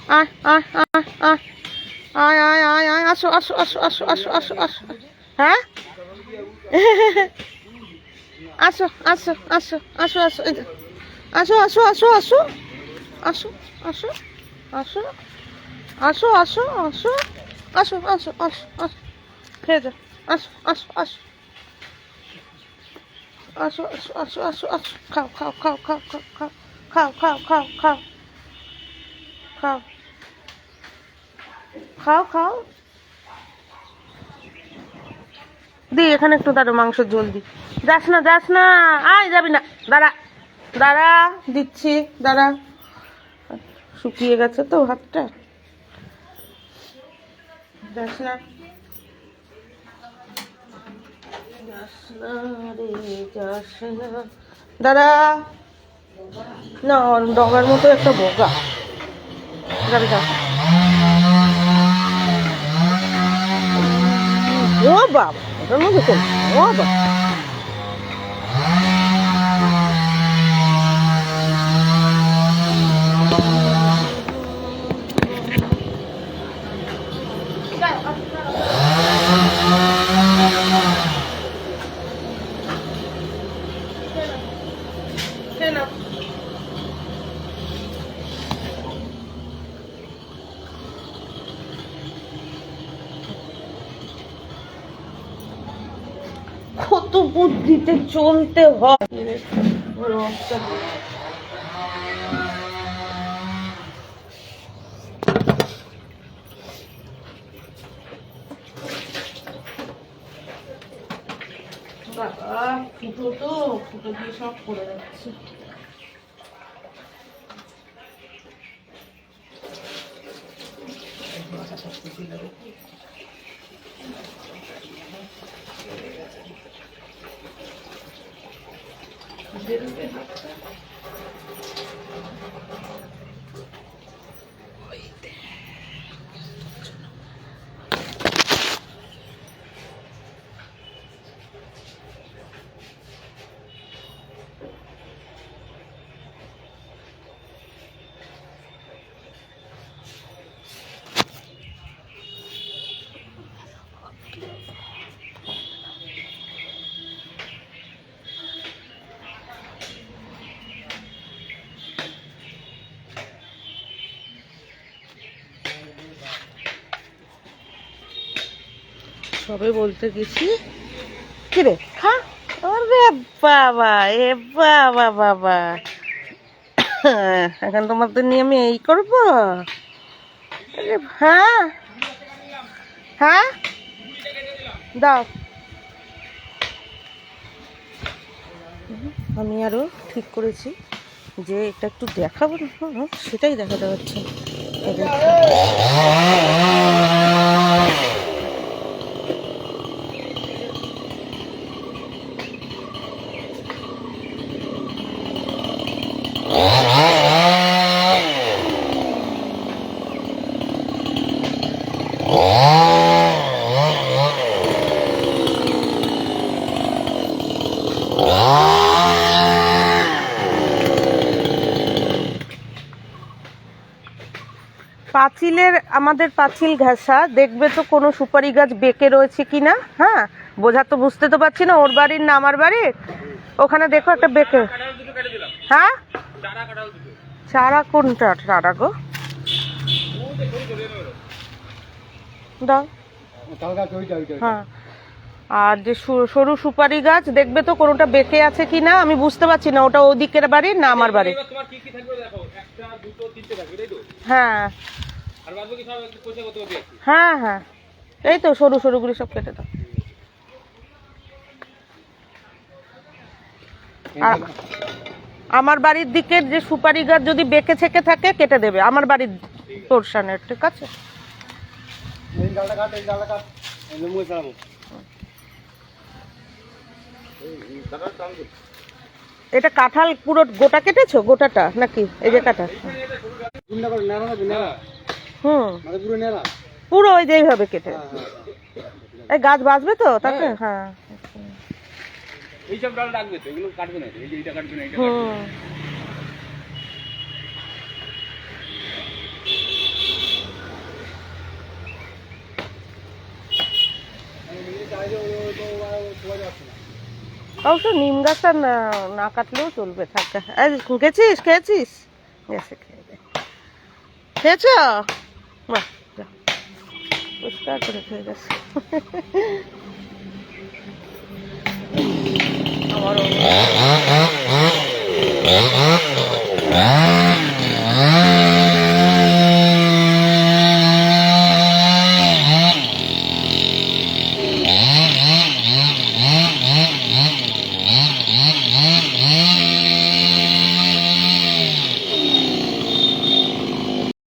আয় আয় আয় আয় আয় আয় আয় আয় আসো আসো আসো আসো আসো আসো আসো হ্যাঁ আসো আসো আসো আসো আসো আসো আসো আসো আসো আসো আসো আসো আসো আসো আসো আসো আসো আসো আসো খেয়ে যাও আসো আসো আসো আসো আসো আসো আসো আসো খাও খাও খাও খাও খাও খাও খাও খাও খাও খাও খাও খাও দি এখানে একটু দাঁড়ো মাংসের ঝোল দি যাস না আয় যাবি না দাঁড়া দাঁড়া দিচ্ছি দাঁড়া শুকিয়ে গেছে তো হাতটা যাস না রে যাস না দাঁড়া না ডগার মতো একটা বোকা যাবি যা ও বাবা ওটার মধ্যে চল ও বাবা কত বুদ্ধিতে চলতে হয় বাবা ফুটো তো ফুটো দিয়ে সব করে যাচ্ছে সবে বলতে গেছি কিরে খা ওরে বাবা এ বাবা বাবা এখন তোমাদের নিয়ে আমি এই করবো হ্যাঁ হ্যাঁ দাও আমি আরো ঠিক করেছি যে এটা একটু দেখাবো না সেটাই দেখাতে পারছি পাঁচিলের আমাদের পাঁচিল ঘেঁষা দেখবে তো কোনো সুপারি গাছ বেঁকে রয়েছে কিনা হ্যাঁ বোঝা তো বুঝতে তো পারছি না ওর বাড়ির না আমার বাড়ির ওখানে দেখো একটা বেঁকে হ্যাঁ চারা কোনটা চারা গো দাও হ্যাঁ আর যে সরু সুপারি গাছ দেখবে তো কোনোটা বেঁকে আছে কিনা আমি বুঝতে পারছি না ওটা ওদিকের বাড়ির না আমার বাড়ির হ্যাঁ হ্যাঁ হ্যাঁ এই তো সরু সরুগুলি সব কেটে দাও আর আমার বাড়ির দিকের যে সুপারি গাছ যদি বেঁকে ছেকে থাকে কেটে দেবে আমার বাড়ির পোরশনের ঠিক আছে এটা কাঁঠাল পুরো গোটা কেটেছো গোটাটা নাকি এই যে কাঁঠাল পুরো ওই যে এইভাবে কেটে এই গাছ বাঁচবে তো তাতে হ্যাঁ এইসব ডাল রাখবে তো এগুলো কাটবে না এই যে এটা কাটবে না এটা কাটবে অবশ্য নিম গাছটা না না কাটলেও চলবে, থাকে। গেছিস, খেয়েছিস? গেছে, খেয়ে দে। খেয়েছ? বাহ, যা, পরিষ্কার করে খেয়ে গেছে। আমারও